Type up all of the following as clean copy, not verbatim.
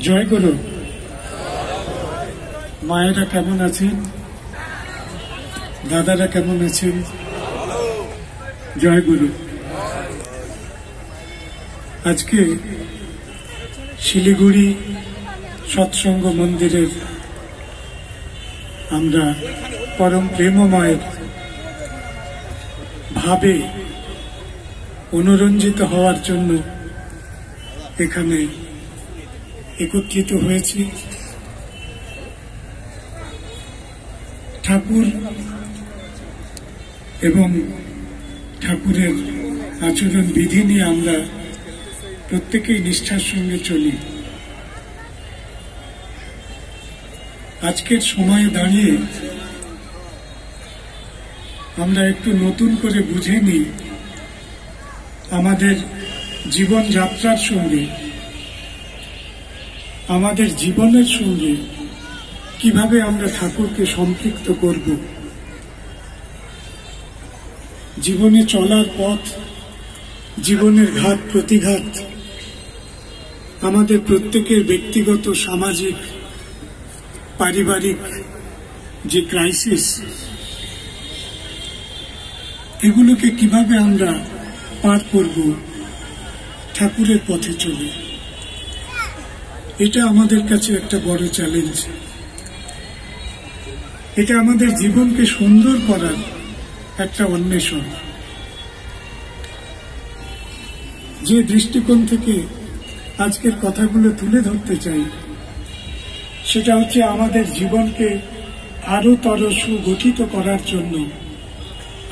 জয় গুরু। মায়েরা কেমন আছেন? দাদারা কেমন আছেন? জয় গুরু। আজকে শিলিগুড়ি সৎসঙ্গ মন্দিরের আমরা পরম প্রেমময়ের ভাবে অনুরঞ্জিত হওয়ার জন্য এখানে একত্রিত হয়েছি। ঠাকুর এবং ঠাকুরের আচরণ বিধি নিয়ে আমরা প্রত্যেকেই নিষ্ঠার সঙ্গে চলি। আজকের সময়ে দাঁড়িয়ে আমরা একটু নতুন করে বুঝে নিই আমাদের জীবনযাত্রার সঙ্গে, আমাদের জীবনের সঙ্গে কিভাবে আমরা ঠাকুরকে সম্পৃক্ত করব। জীবনে চলার পথ, জীবনের ঘাত প্রতিঘাত, আমাদের প্রত্যেকের ব্যক্তিগত, সামাজিক, পারিবারিক যে ক্রাইসিস, এগুলোকে কিভাবে আমরা পার করব ঠাকুরের পথে চলে। এটা আমাদের কাছে একটা বড় চ্যালেঞ্জ। এটা আমাদের জীবনকে সুন্দর করার একটা অন্বেষণ। যে দৃষ্টিকোণ থেকে আজকের কথাগুলো তুলে ধরতে চাই সেটা হচ্ছে আমাদের জীবনকে আরোতর সুগঠিত করার জন্য,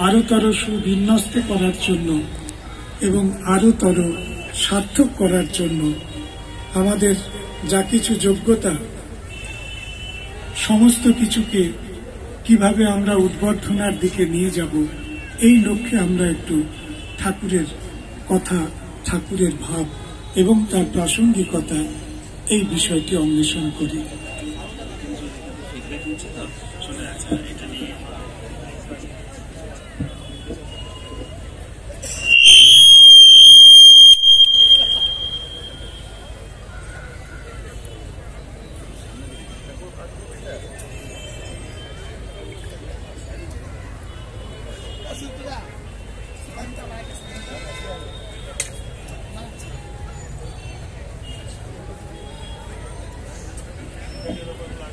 আরোতর সুবিন্যস্ত করার জন্য এবং আরোতর সার্থক করার জন্য আমাদের যা কিছু যোগ্যতা, সমস্ত কিছুকে কিভাবে আমরা উদ্বর্ধনার দিকে নিয়ে যাব, এই লক্ষ্যে আমরা একটু ঠাকুরের কথা, ঠাকুরের ভাব এবং তার প্রাসঙ্গিকতা, এই বিষয়টি অন্বেষণ করি।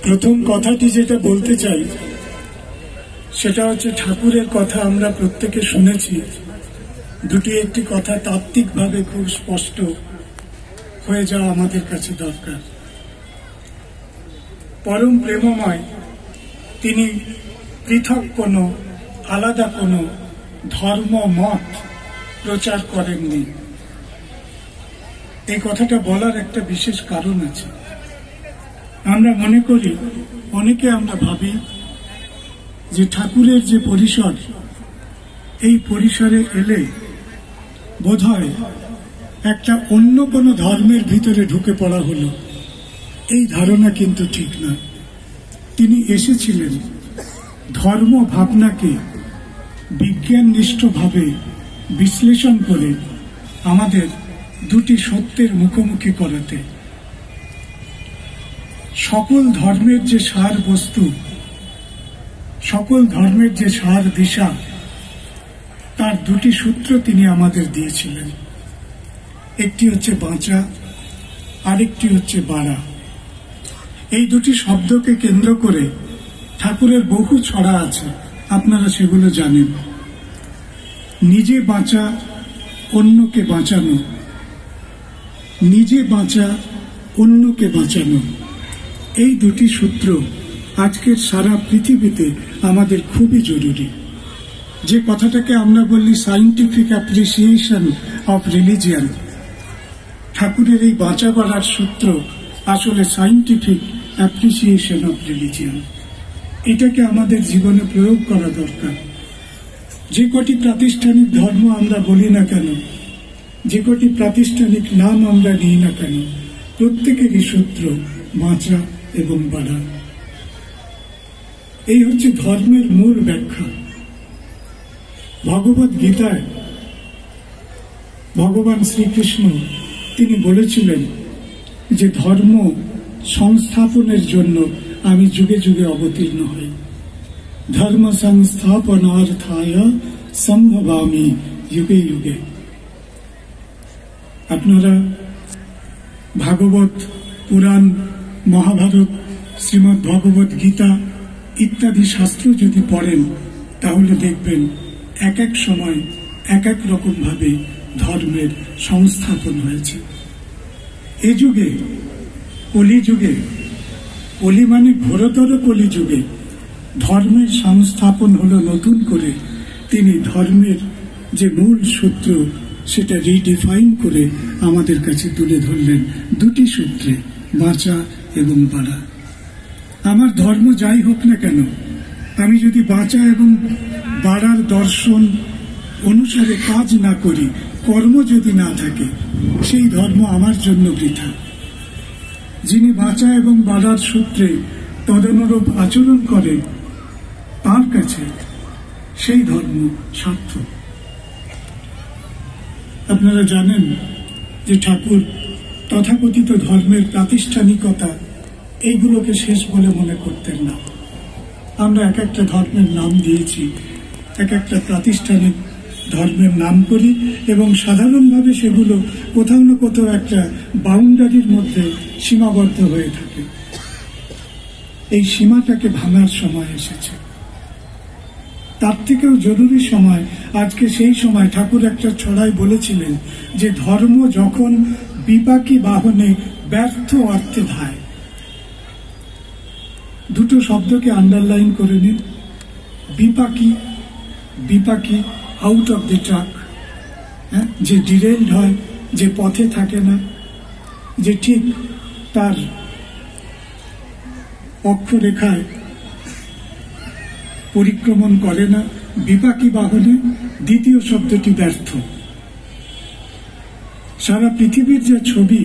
প্রথম কথাটি যেটা বলতে চাই সেটা হচ্ছে ঠাকুরের কথা আমরা প্রত্যেকে শুনেছি। দুটি একটি কথা তাত্ত্বিকভাবে খুব স্পষ্ট হয়ে যাওয়া আমাদের কাছে দরকার। পরম প্রেমময় তিনি পৃথক কোনো, আলাদা কোনো ধর্ম মত প্রচার করেননি। এই কথাটা বলার একটা বিশেষ কারণ আছে। আমরা মনে করি, অনেকে আমরা ভাবি যে ঠাকুরের যে পরিসর, এই পরিসরে এলে বোধহয় একটা অন্য কোনো ধর্মের ভিতরে ঢুকে পড়া হলো। এই ধারণা কিন্তু ঠিক না। তিনি এসেছিলেন ধর্ম ভাবনাকে বিজ্ঞাননিষ্ঠভাবে বিশ্লেষণ করে আমাদের দুটি সত্যের মুখোমুখি করাতে। সকল ধর্মের যে সার বস্তু, সকল ধর্মের যে সার দিশা, তার দুটি সূত্র তিনি আমাদের দিয়েছিলেন। একটি হচ্ছে বাঁচা, আরেকটি হচ্ছে বাড়া। এই দুটি শব্দকে কেন্দ্র করে ঠাকুরের বহু ছড়া আছে, আপনারা সেগুলো জানেন। নিজে বাঁচা, অন্যকে বাঁচানো, নিজে বাঁচা, অন্যকে বাঁচানো, এই দুটি সূত্র আজকের সারা পৃথিবীতে আমাদের খুবই জরুরি। যে কথাটাকে আমরা বলি সায়েন্টিফিক অ্যাপ্রিসিয়েশন অফ রিলিজিয়ান, ঠাকুরের এই বাঁচা বাড়ার সূত্র আসলে সায়েন্টিফিক অ্যাপ্রিসিয়েশন অফ রিলিজিয়ান। এটাকে আমাদের জীবনে প্রয়োগ করা দরকার। যে কটি প্রাতিষ্ঠানিক ধর্ম আমরা বলি না কেন, যে কটি প্রাতিষ্ঠানিক নাম আমরা নিই না কেন, প্রত্যেকেরই সূত্র বাঁচা এবং বাড়া। এই হচ্ছে ধর্মের মূল ব্যাখ্যা। ভগবত গীতায় ভগবান শ্রীকৃষ্ণ তিনি বলেছিলেন যে ধর্ম সংস্থাপনের জন্য আমি যুগে যুগে অবতীর্ণ হই। ধর্ম সংস্থাপনার্থায় সম্ভবামি যুগে যুগে। আপনারা ভাগবত পুরাণ, মহাভারত, শ্রীমদ্ ভগবত গীতা ইত্যাদি শাস্ত্র যদি পড়েন তাহলে দেখবেন এক এক সময় এক এক রকম ভাবে ধর্মের সংস্থাপন হয়েছে। এ যুগে, কলিযুগে, কলি মানে ঘোরতর কলিযুগে ধর্মের সংস্থাপন হলো নতুন করে। তিনি ধর্মের যে মূল সূত্র সেটা রিডিফাইন করে আমাদের কাছে তুলে ধরলেন দুটি সূত্রে, বাঁচা এবং বাড়া। আমার ধর্ম যাই হোক না কেন, আমি যদি বাঁচা এবং বাড়ার দর্শন অনুসারে কাজ না করি, কর্ম যদি না থাকে, সেই ধর্ম আমার জন্য বৃথা। যিনি বাঁচা এবং বাড়ার সূত্রে তদনুরূপ আচরণ করে, তার কাছে সেই ধর্ম সার্থক। আপনারা জানেন যে ঠাকুর তথাকথিত ধর্মের প্রাতিষ্ঠানিকতা এইগুলোকে শেষ বলে মনে করতেন না। আমরা এক একটা ধর্মের নাম দিয়েছি, এক একটা প্রাতিষ্ঠানিক ধর্মের নাম করি এবং সাধারণভাবে সেগুলো কোথাও না কোথাও একটা বাউন্ডারির মধ্যে সীমাবদ্ধ হয়ে থাকে। এই সীমাটাকে ভাঙার সময় এসেছে। তার থেকেও জরুরি সময় আজকে সেই সময়। ঠাকুর একটা ছড়ায় বলেছিলেন যে ধর্ম যখন বিপাকী বাহনে ব্যর্থ অর্থে ধায়। দুটো শব্দকে আন্ডারলাইন করে নিন। বিপাকী, বিপাকী আউট অফ দি ট্রাক, যে ডিরেলড হয়, যে পথে থাকে না, যে ঠিক তার অক্ষরেখায় পরিক্রমণ করে না, বিপাকী বাহনে। দ্বিতীয় শব্দটি ব্যর্থ। সারা পৃথিবীর যে ছবি,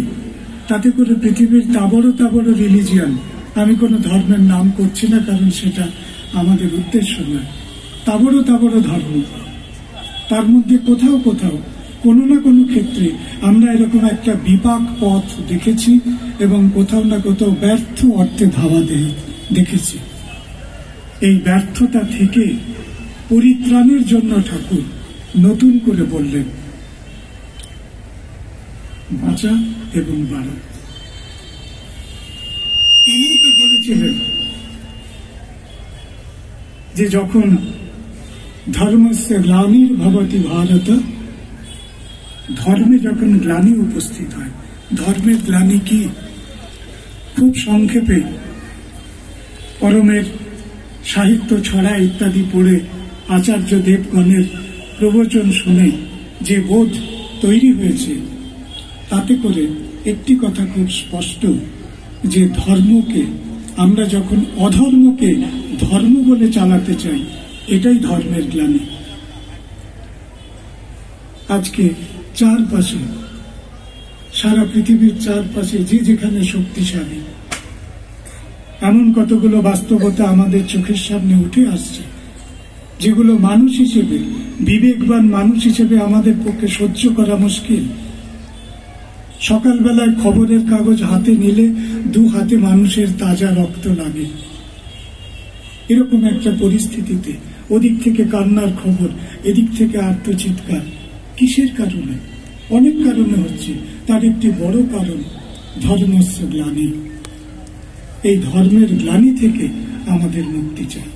তাতে করে পৃথিবীর তাবড় তাবড় রিলিজিয়ান, আমি কোনো ধর্মের নাম করছি না কারণ সেটা আমাদের উদ্দেশ্য নয়, তাবড় তাবড় ধর্ম, তার মধ্যে কোথাও কোথাও কোনো না কোনো ক্ষেত্রে আমরা এরকম একটা বিপাক পথ দেখেছি এবং কোথাও না কোথাও ব্যর্থ অর্থে ধাওয়া দেখেছি। এই ব্যর্থতা থেকে পরিত্রাণের জন্য ঠাকুর নতুন করে বললেন বাঁচা এবং বাড়া। তিনি তো বলেছিলেন যে যখন ধর্মস্য গ্লানির্ভবতি ভারত, ধর্মে যখন গ্লানি উপস্থিত হয়। ধর্মের গ্লানি কি? খুব সংক্ষেপে পরমের সাহিত্য ছড়া ইত্যাদি পড়ে আচার্য দেবগণের প্রবচন শুনে যে বোধ তৈরি হয়েছে, তাতে করে একটি কথা খুব স্পষ্ট, যে ধর্মকে আমরা যখন অধর্মকে ধর্ম বলে চালাতে চাই, এটাই ধর্মের গ্লানি। আজকে চারপাশে, সারা পৃথিবীর চারপাশে যে যেখানে শক্তিশালী, এমন কতগুলো বাস্তবতা আমাদের চোখের সামনে উঠে আসছে, যেগুলো মানুষ হিসেবে, বিবেকবান মানুষ হিসেবে আমাদের পক্ষে সহ্য করা মুশকিল। সকালবেলায় খবরের কাগজ হাতে নিলে দু হাতে মানুষের তাজা রক্ত লাগে। এরকম একটা পরিস্থিতিতে ওদিক থেকে কান্নার খবর, এদিক থেকে আর্তচিৎকার। কিসের কারণে? অনেক কারণে হচ্ছে। তার একটি বড় কারণ ধর্মস্য গ্লানি। এই ধর্মের গ্লানি থেকে আমাদের মুক্তি চাই।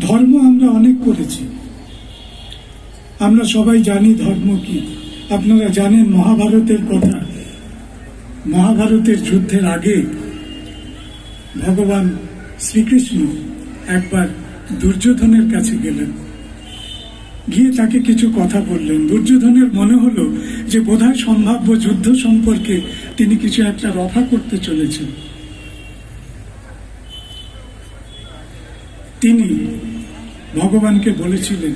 ধর্ম আমরা অনেক করেছি, আমরা সবাই জানি ধর্ম কি। আপনারা জানেন মহাভারতের কথা। মহাভারতের যুদ্ধের আগে ভগবান শ্রীকৃষ্ণ একবার দুর্যোধনের কাছে গেলেন, গিয়ে তাকে কিছু কথা বললেন। দুর্যোধনের মনে হলো যে বোধহয় সম্ভাব্য যুদ্ধ সম্পর্কে তিনি কিছু একটা রফা করতে চলেছেন। তিনি ভগবানকে বলেছিলেন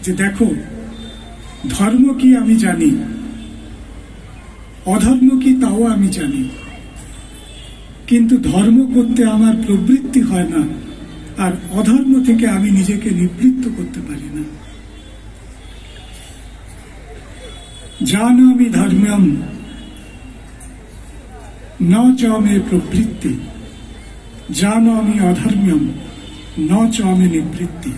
যে দেখো, ধর্ম কি আমি জানি, অধর্ম কি তাও আমি জানি, কিন্তু ধর্ম করতে আমার প্রবৃত্তি হয় না, আর অধর্ম থেকে আমি নিজেকে নিবৃত্ত করতে পারি না। জানামি ধর্ম্যম ন চ মে প্রবৃত্তি, জানামি অধর্ম্যম ন চ মে নিবৃত্তি।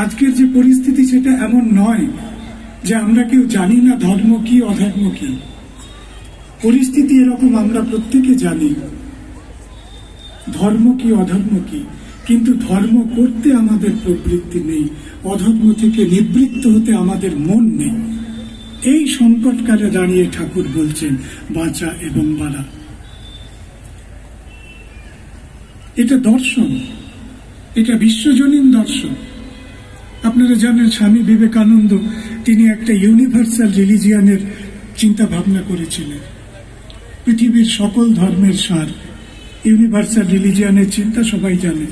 আজকের যে পরিস্থিতি সেটা এমন নয় যে আমরা কেউ জানি না ধর্ম কি অধর্ম কি। পরিস্থিতি এরকম, আমরা প্রত্যেকে জানি ধর্ম কি অধর্ম কি, কিন্তু ধর্ম করতে আমাদের প্রবৃত্তি নেই, অধর্ম থেকে নিবৃত্ত হতে আমাদের মন নেই। এই সংকটকালে দাঁড়িয়ে ঠাকুর বলছেন বাঁচা এবং বাড়া। এটা দর্শন, এটা বিশ্বজনীন দর্শন। আপনারা জানেন স্বামী বিবেকানন্দ তিনি একটা ইউনিভার্সাল রিলিজিয়ানের চিন্তা ভাবনা করেছিলেন। পৃথিবীর সকল ধর্মের সার, ইউনিভার্সাল রিলিজিয়ানের চিন্তা সবাই জানে।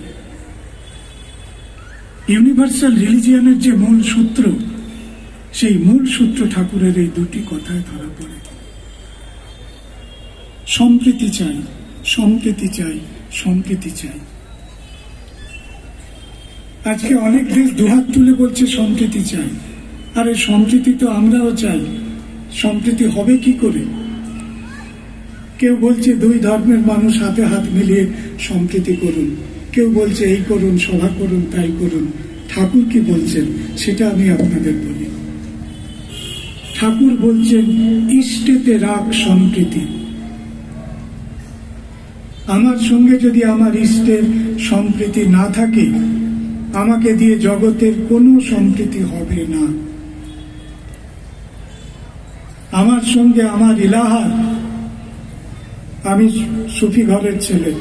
ইউনিভার্সাল রিলিজিয়ানের যে মূল সূত্র, সেই মূল সূত্র ঠাকুরের এই দুটি কথায় ধরা পড়ে। সম্প্রীতি চাই, সম্প্রীতি চাই, সম্প্রীতি চাই। আজকে অনেক দেশ দুহাত তুলে বলছে সম্প্রীতি চাই। আরে সম্প্রীতি তো আমরাও চাই, সম্প্রীতি হবে কি করে? কেউ বলছে দুই ধর্মের মানুষ হাতে হাত মিলিয়ে সম্প্রীতি করুন, কেউ বলছে এই করুন, সভা করুন, তাই করুন। ঠাকুর কি বলছেন সেটা আমি আপনাদের বলি। ঠাকুর বলছেন ইষ্টেতে রাখ সম্প্রীতি। আমার সঙ্গে যদি আমার ইষ্টের সম্প্রীতি না থাকে, আমাকে দিয়ে জগতের কোনো সম্প্রীতি হবে না। আমার সঙ্গে আমার ইলাহার, আমি সুফি ঘরের ছেলে,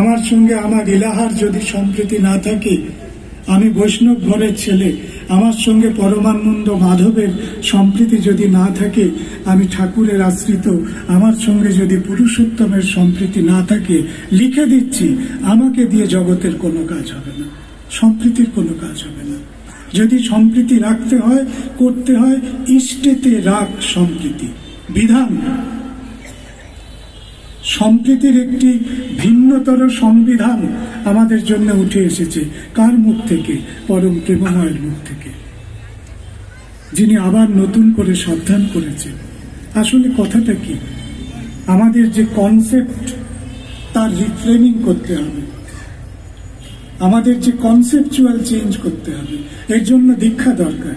আমার সঙ্গে আমার ইলাহার যদি সম্প্রীতি না থাকে, আমি বৈষ্ণব ঘরের ছেলে, আমার সঙ্গে পরমানন্দ মাধবের সম্প্রীতি যদি না থাকে, আমি ঠাকুরের আশ্রিত, আমার সঙ্গে যদি পুরুষোত্তমের সম্প্রীতি না থাকে, লিখে দিচ্ছি আমাকে দিয়ে জগতের কোনো কাজ হবে না, সম্প্রীতির কোনো কাজ হবে না। যদি সম্প্রীতি রাখতে হয়, করতে হয় ইষ্টেতে রাখ সম্প্রীতি। বিধান সম্প্রীতির একটি ভিন্নতর সংবিধান আমাদের জন্য উঠে এসেছে। কার মুখ থেকে? পরম প্রেমময়ের মুখ থেকে, যিনি আবার নতুন করে সাবধান করেছেন। আসলে কথাটা কি? আমাদের যে কনসেপ্ট, তার রিফ্রেমিং করতে হবে, আমাদের যে কনসেপচুয়াল চেঞ্জ করতে হবে। এর জন্য দীক্ষা দরকার।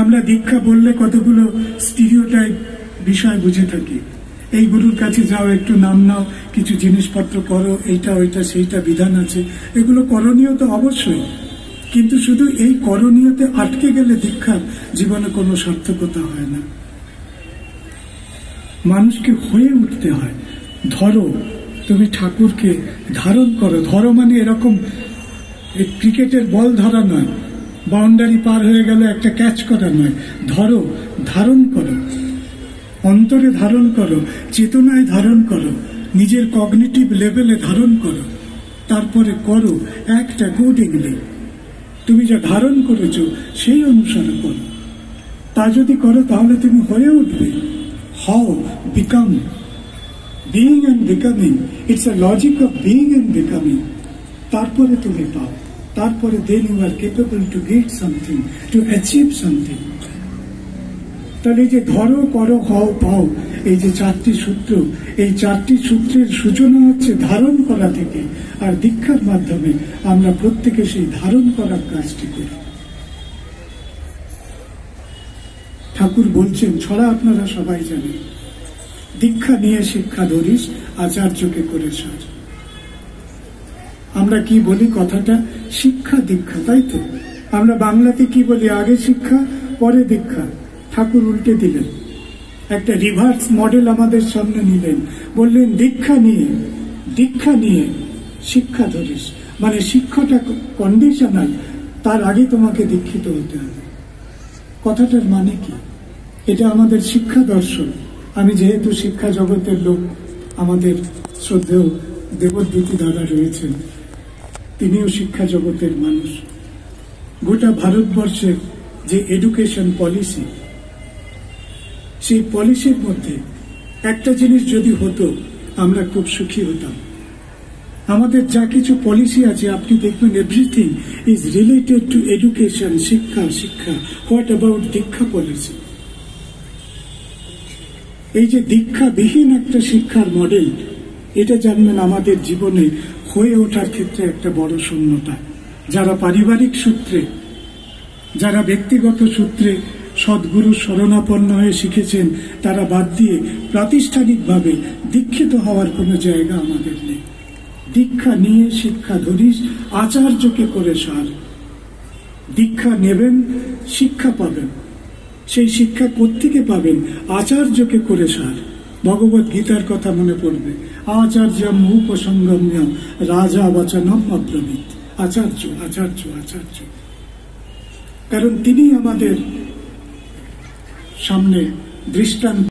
আমরা দীক্ষা বললে কতগুলো স্টিরিওটাইপ বিষয় বুঝে থাকি। এই গুরুর কাছে যাও, একটু নাম নাও, কিছু জিনিসপত্র করো, এইটা ওইটা সেইটা বিধান আছে। এগুলো করণীয় তো অবশ্যই, কিন্তু শুধু এই করণীয়তে আটকে গেলে দীক্ষার জীবনে কোনো সার্থকতা হয় না। মানুষকে হয়ে উঠতে হয়। ধরো, তুমি ঠাকুরকে ধারণ করো। ধরো মানে এরকম ক্রিকেটের বল ধরা নয়, বাউন্ডারি পার হয়ে গেল একটা ক্যাচ করা নয়। ধরো, ধারণ করো, অন্তরে ধারণ করো, চেতনায় ধারণ করো, নিজের কগনিটিভ লেভেলে ধারণ করো, তারপরে করো অ্যাক্ট অ্যাকর্ডিংলি। তুমি যা ধারণ করেছো সেই অনুসারে করো। তা যদি করো তাহলে তুমি হয়ে উঠবে। How become, being and becoming, it's a logic of being and becoming. তারপরে তুমি পাও, তারপরে then you are capable to get something, to achieve something. তাহলে এই যে ধরো, করো, হও, পাও, এই যে চারটি সূত্র, এই চারটি সূত্রের সূচনা হচ্ছে ধারণ করা থেকে। আর দীক্ষার মাধ্যমে আমরা প্রত্যেকে সেই ধারণ করার কাজটি করি। ঠাকুর বলছেন, ছড়া আপনারা সবাই জানেন, দীক্ষা নিয়ে শিক্ষা ধরিস, আচার্যকে করে সার। আমরা কি বলি কথাটা? শিক্ষা দীক্ষা, তাই তো? আমরা বাংলাতে কি বলি? আগে শিক্ষা পরে দীক্ষা। ঠাকুর উল্টে দিলেন, একটা রিভার্স মডেল আমাদের সামনে নিলেন। বললেন দীক্ষা নিয়ে শিক্ষা ধরিস। মানে শিক্ষাটা কন্ডিশনাল, তার আগে তোমাকে দীক্ষিত হতে হবে। কথাটার মানে কি? এটা আমাদের শিক্ষা দর্শন। আমি যেহেতু শিক্ষা জগতের লোক, আমাদের শ্রদ্ধেয় দেবদ্যুতি দাদা রয়েছেন, তিনিও শিক্ষা জগতের মানুষ। গোটা ভারতবর্ষের যে এডুকেশন পলিসি, সেই পলিসির মধ্যে একটা জিনিস যদি হতো, আমরা খুব সুখী হতাম। আমাদের যা কিছু পলিসি আছে, আপনি দেখবেন everything is related to education, শিক্ষা। হোয়াট অ্যাবাউট দীক্ষা পলিসি? এই যে দীক্ষাবিহীন একটা শিক্ষার মডেল, এটা জানবেন আমাদের জীবনে হয়ে ওঠার ক্ষেত্রে একটা বড় শূন্যতা। যারা পারিবারিক সূত্রে, যারা ব্যক্তিগত সূত্রে সদ্গুরু শরণাপন্ন হয়ে শিখেছেন, তারা বাদ দিয়ে প্রাতিষ্ঠানিকভাবে দীক্ষিত হওয়ার কোনো জায়গা আমাদের নেই। দীক্ষা নিয়ে শিক্ষা ধরিস, আচার্যকে করে সার। দীক্ষা নেবেন, শিক্ষা পাবেন। সেই শিক্ষা কোত্থেকে পাবেন? আচার্যকে করে সার। ভগবত গীতার কথা মনে পড়বে, আচার্যম উপসংগম্য রাজা বচনম অব্রবীত। আচার্য, আচার্য, আচার্য। কারণ তিনি আমাদের সামনে দৃষ্টান্ত।